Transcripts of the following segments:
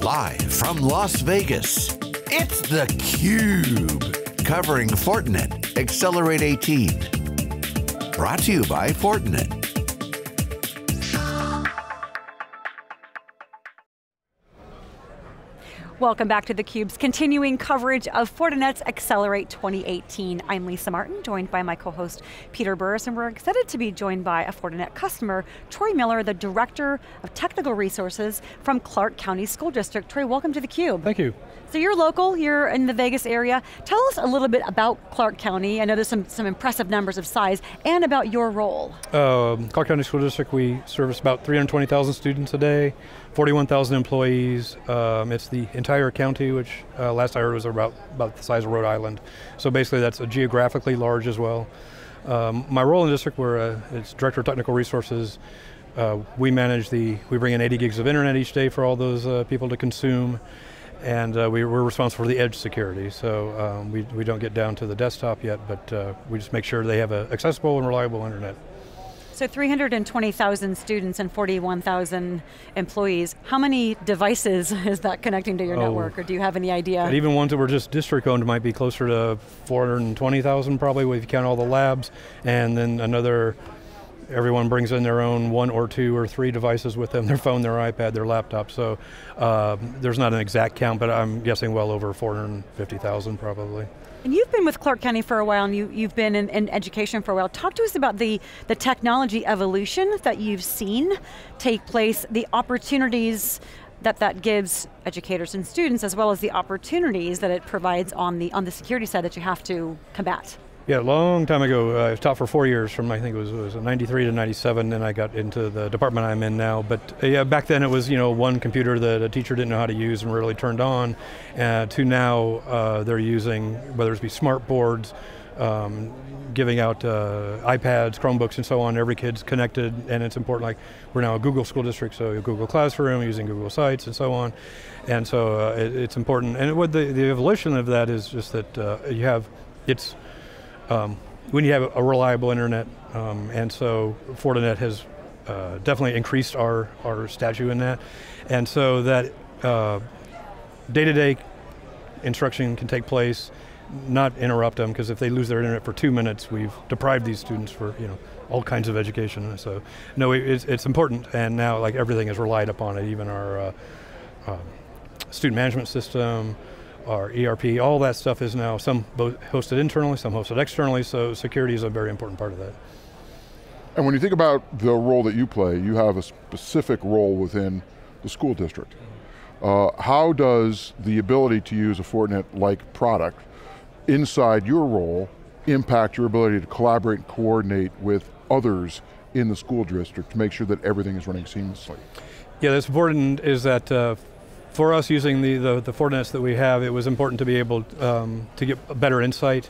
Live from Las Vegas, it's theCUBE, covering Fortinet Accelerate18. Brought to you by Fortinet. Welcome back to theCUBE's continuing coverage of Fortinet's Accelerate 2018. I'm Lisa Martin, joined by my co-host Peter Burris, and we're excited to be joined by a Fortinet customer, Troy Miller, the Director of Technical Resources from Clark County School District. Troy, welcome to theCUBE. Thank you. So you're local, you're in the Vegas area. Tell us a little bit about Clark County. I know there's some impressive numbers of size, and about your role. Clark County School District, we service about 320,000 students a day, 41,000 employees. It's the entire county, which last I heard was about the size of Rhode Island. So basically that's geographically large as well. My role in the district, it's Director of Technical Resources. We bring in 80 gigs of internet each day for all those people to consume. And we're responsible for the edge security, so we don't get down to the desktop yet, but we just make sure they have accessible and reliable internet. So 320,000 students and 41,000 employees. How many devices is that connecting to your network, or do you have any idea? And even ones that were just district owned might be closer to 420,000 probably, if you count all the labs, and then everyone brings in their own 1 or 2 or 3 devices with them, their phone, their iPad, their laptop. So there's not an exact count, but I'm guessing well over 450,000 probably. And you've been with Clark County for a while, and you've been in education for a while. Talk to us about the technology evolution that you've seen take place, the opportunities that gives educators and students, as well as the opportunities that it provides on the security side that you have to combat. Yeah, a long time ago, I taught for 4 years, from I think it was 93 to 97, and I got into the department I'm in now. But yeah, back then it was one computer that a teacher didn't know how to use and really turned on, to now they're using, whether it be smart boards, giving out iPads, Chromebooks and so on. Every kid's connected, and it's important. Like, we're now a Google school district, so Google Classroom, using Google Sites and so on. And so it's important. And what the evolution of that is just that we need to have a reliable internet, and so Fortinet has definitely increased our stature in that. And so that day-to-day instruction can take place, not interrupt them, because if they lose their internet for 2 minutes, we've deprived these students for all kinds of education. So no, it's important, and now like everything is relied upon it, even our student management system, our ERP, all that stuff is now some hosted internally, some hosted externally, so security is a very important part of that. And when you think about the role that you play, you have a specific role within the school district. How does the ability to use a Fortinet-like product inside your role impact your ability to collaborate and coordinate with others in the school district to make sure that everything is running seamlessly? Yeah, that's important, is that for us, using the Fortinets that we have, it was important to be able to get a better insight.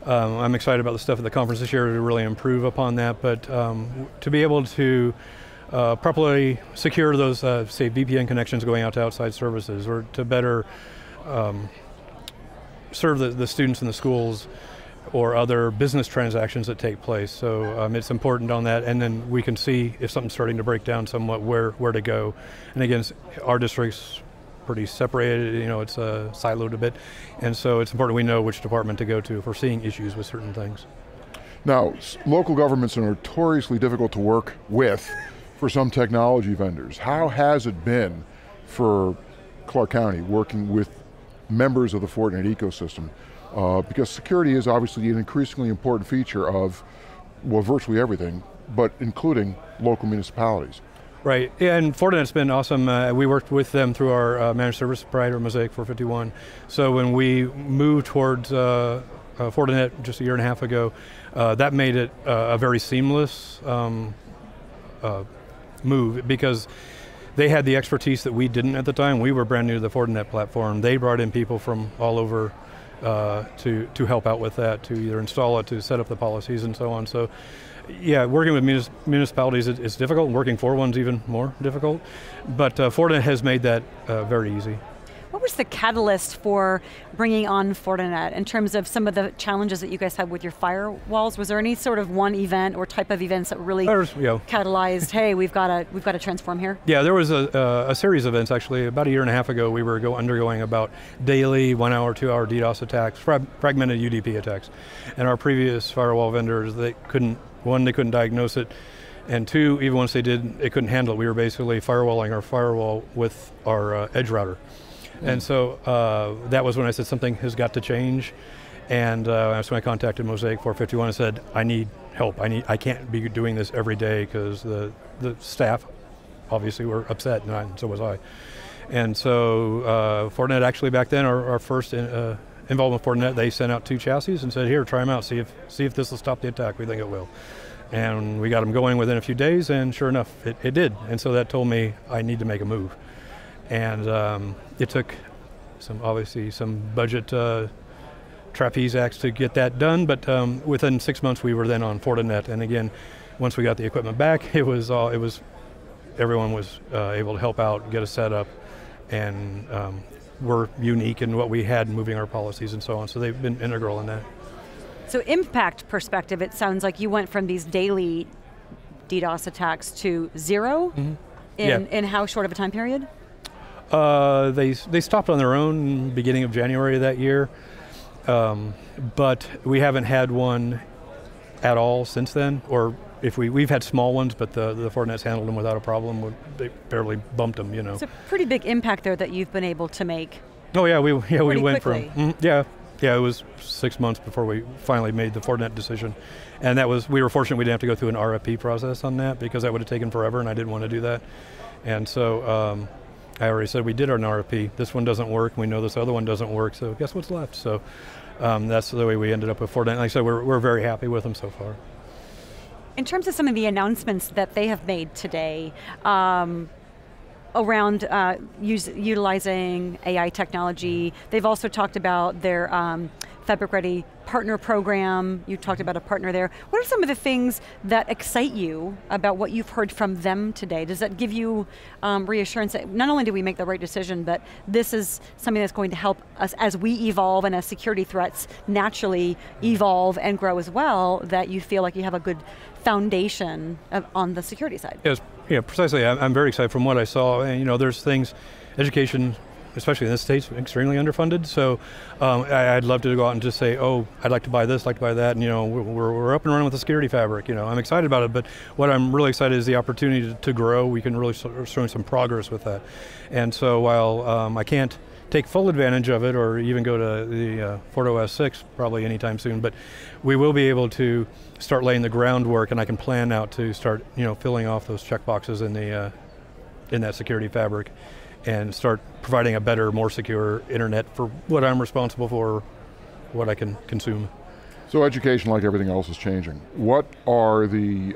I'm excited about the stuff at the conference this year to really improve upon that, but to be able to properly secure those, say, VPN connections going out to outside services, or to better serve the students in the schools or other business transactions that take place. So it's important on that, and then we can see if something's starting to break down somewhat, where to go. And again, our district's pretty separated, it's siloed a bit, and so it's important we know which department to go to if we're seeing issues with certain things. Now, local governments are notoriously difficult to work with for some technology vendors. How has it been for Clark County working with members of the Fortinet ecosystem? Because security is obviously an increasingly important feature of, well, virtually everything, but including local municipalities. Right, and Fortinet's been awesome. We worked with them through our managed service provider, Mosaic 451. So when we moved towards Fortinet just a year and a half ago, that made it a very seamless move, because they had the expertise that we didn't at the time. We were brand new to the Fortinet platform. They brought in people from all over to help out with that, to either install it, to set up the policies and so on. So yeah, working with municipalities is difficult, and working for one's even more difficult, but Fortinet has made that very easy. What was the catalyst for bringing on Fortinet in terms of some of the challenges that you guys had with your firewalls? Was there any sort of one event or type of events that really catalyzed, hey, we've got to transform here? Yeah, there was a series of events actually. About a year and a half ago, we were undergoing about daily 1 hour, 2 hour DDoS attacks, fragmented UDP attacks. And our previous firewall vendors, they couldn't diagnose it. And two, even once they did, it couldn't handle it. We were basically firewalling our firewall with our edge router. And so that was when I said something has got to change. And that's when I contacted Mosaic 451 and said, I need help. I can't be doing this every day because the staff obviously were upset, and so was I. And so Fortinet actually back then, our first involvement with Fortinet, they sent out 2 chassis and said, here, try them out, see if this will stop the attack. We think it will. And we got them going within a few days, and sure enough, it did. And so that told me I need to make a move. And it took obviously some budget trapeze acts to get that done, but within 6 months we were then on Fortinet. And again, once we got the equipment back, everyone was able to help out, get us set up, and we're unique in what we had, moving our policies and so on. So they've been integral in that. So impact perspective, it sounds like you went from these daily DDoS attacks to 0 in how short of a time period? They stopped on their own beginning of January of that year, but we haven't had one at all since then. Or if we've had small ones, but the Fortinet's handled them without a problem. They barely bumped them, you know. It's a pretty big impact there that you've been able to make. Oh yeah, we went quickly. from it was 6 months before we finally made the Fortinet decision, and we were fortunate we didn't have to go through an RFP process on that, because that would have taken forever, and I didn't want to do that. And so I already said we did our RFP. This one doesn't work. We know this other one doesn't work. So guess what's left? So that's the way we ended up with Fortinet. Like I said, we're very happy with them so far. In terms of some of the announcements that they have made today, around utilizing AI technology. They've also talked about their Fabric Ready partner program. You talked about a partner there. What are some of the things that excite you about what you've heard from them today? Does that give you reassurance that not only do we make the right decision, but this is something that's going to help us as we evolve and as security threats naturally evolve and grow as well, that you feel like you have a good foundation on the security side? Yes, yeah, precisely. I'm very excited from what I saw. And there's things, education, especially in this state's extremely underfunded. So I'd love to go out and just say, oh, I'd like to buy this, like to buy that. And we're up and running with the security fabric. I'm excited about it. But what I'm really excited is the opportunity to grow. We can really show some progress with that. And so while I can't take full advantage of it or even go to the FortOS 6 probably anytime soon, but we will be able to start laying the groundwork, and I can plan out to start filling off those checkboxes in that security fabric and start providing a better, more secure internet for what I'm responsible for, what I can consume. So education, like everything else, is changing. What are the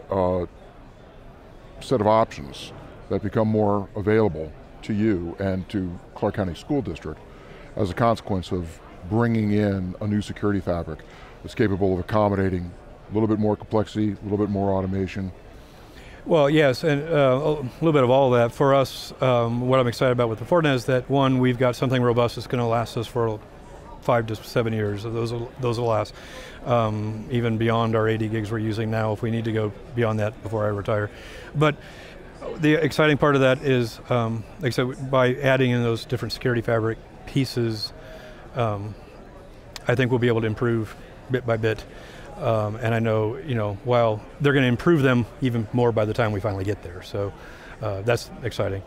set of options that become more available to you and to Clark County School District as a consequence of bringing in a new security fabric that's capable of accommodating a little bit more complexity, a little bit more automation? Well, yes, and a little bit of all of that. For us, what I'm excited about with the Fortinet is that, one, we've got something robust that's going to last us for 5 to 7 years. Those will last, even beyond our 80 gigs we're using now, if we need to go beyond that before I retire. But the exciting part of that is, like I said, by adding in those different security fabric pieces, I think we'll be able to improve bit by bit. And I know, while they're going to improve them even more by the time we finally get there. So that's exciting.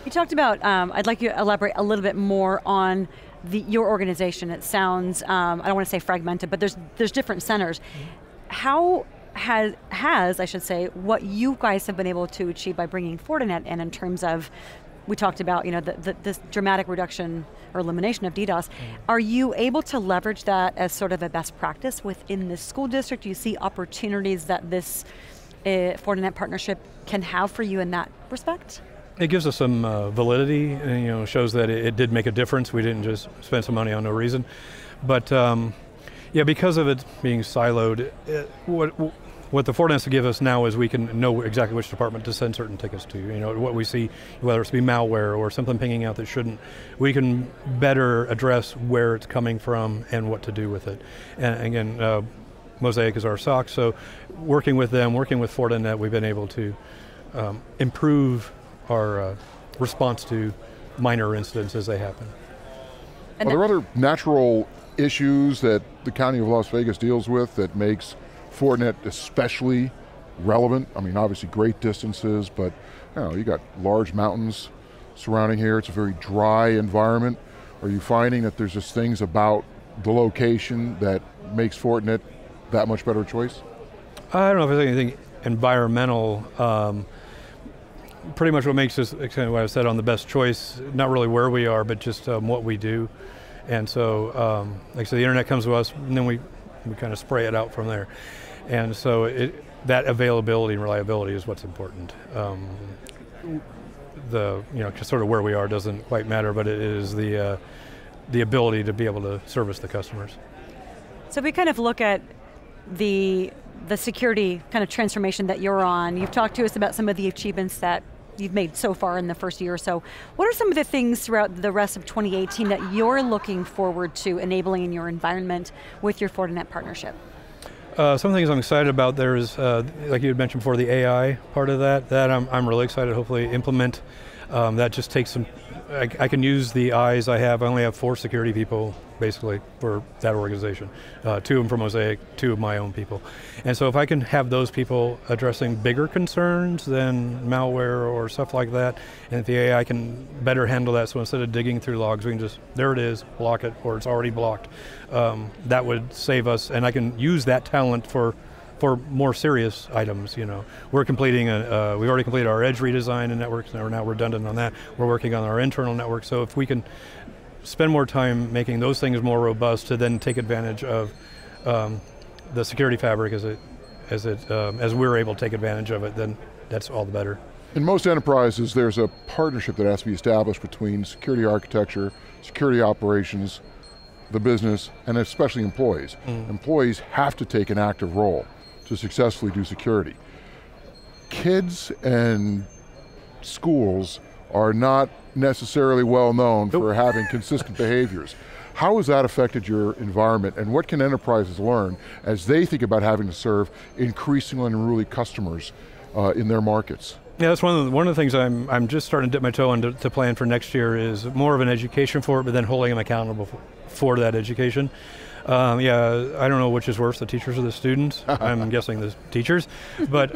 You talked about, I'd like you to elaborate a little bit more on your organization. It sounds, I don't want to say fragmented, but there's different centers. How has, I should say, what you guys have been able to achieve by bringing Fortinet in terms of, we talked about, this dramatic reduction or elimination of DDoS. Are you able to leverage that as sort of a best practice within the school district? Do you see opportunities that this Fortinet partnership can have for you in that respect? It gives us some validity, and shows that it did make a difference. We didn't just spend some money on no what because of it being siloed, what what the Fortinets give us now is we can know exactly which department to send certain tickets to. You know, what we see, whether it's be malware or something pinging out that shouldn't, we can better address where it's coming from and what to do with it. And again, Mosaic is our SOC, so working with them, working with Fortinet, we've been able to improve our response to minor incidents as they happen. Are there other natural issues that the County of Las Vegas deals with that makes Fortinet especially relevant? I mean, obviously great distances, but you got large mountains surrounding here. It's a very dry environment. Are you finding that there's just things about the location that makes Fortinet that much better choice? I don't know if there's anything environmental. Pretty much what makes us, kind of what I said on the best choice, not really where we are, but just what we do. And so, like I said, the internet comes to us, and then we kind of spray it out from there. And so that availability and reliability is what's important. Just sort of where we are doesn't quite matter, but it is the ability to be able to service the customers. So we kind of look at the security kind of transformation that you're on. You've talked to us about some of the achievements that you've made so far in the first year or so. What are some of the things throughout the rest of 2018 that you're looking forward to enabling in your environment with your Fortinet partnership? Some things I'm excited about, there's, like you had mentioned before, the AI part of that I'm really excited to hopefully implement. That just takes some, I can use the eyes I have. I only have 4 security people basically for that organization. 2 of them for Mosaic, 2 of my own people. And so if I can have those people addressing bigger concerns than malware or stuff like that, and if the AI can better handle that, so instead of digging through logs, we can just, there it is, block it, or it's already blocked. That would save us, and I can use that talent for more serious items. You know, we're completing we already completed our edge redesign and networks, and we're now redundant on that. We're working on our internal network, so if we can spend more time making those things more robust to then take advantage of the security fabric as we're able to take advantage of it, then that's all the better. In most enterprises, there's a partnership that has to be established between security architecture, security operations, the business, and especially employees. Employees have to take an active role to successfully do security. Kids and schools are not necessarily well known for having consistent behaviors. How has that affected your environment, and what can enterprises learn as they think about having to serve increasingly unruly customers in their markets? Yeah, that's one of the things I'm just starting to dip my toe into to plan for next year is more of an education for it, but then holding them accountable for that education. Yeah, I don't know which is worse, the teachers or the students. I'm guessing the teachers, but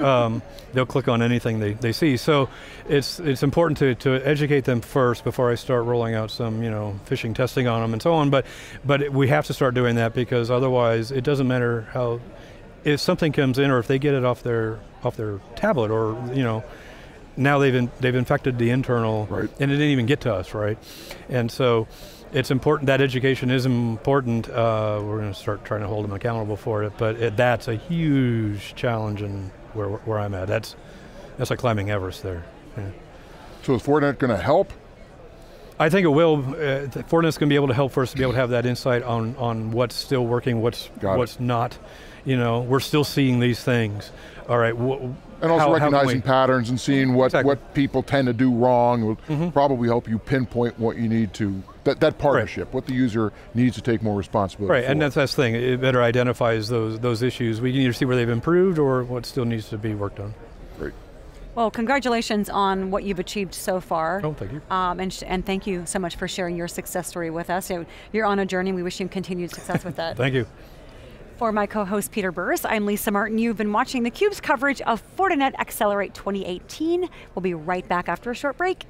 they'll click on anything they see. So it's important to educate them first before I start rolling out some phishing testing on them and so on. But we have to start doing that, because otherwise it doesn't matter how, if something comes in or if they get it off their tablet, or now they've infected the internal, right, and it didn't even get to us, right? And so it's important, that education is important. We're going to start trying to hold them accountable for it, but that's a huge challenge in where I'm at. That's like climbing Everest there. Yeah. So is Fortinet going to help? I think it will. Fortinet's going to be able to help for us to be able to have that insight on what's still working, what's not. We're still seeing these things. All right. And also recognizing patterns and seeing what people tend to do wrong will probably help you pinpoint what you need to, that partnership, right, what the user needs to take more responsibility for. And that's the thing, it better identifies those issues. We can either see where they've improved or what still needs to be worked on. Great. Well, congratulations on what you've achieved so far. Oh, thank you. And thank you so much for sharing your success story with us. You're on a journey, we wish you continued success with that. Thank you. For my co-host Peter Burris, I'm Lisa Martin. You've been watching theCUBE's coverage of Fortinet Accelerate 2018. We'll be right back after a short break.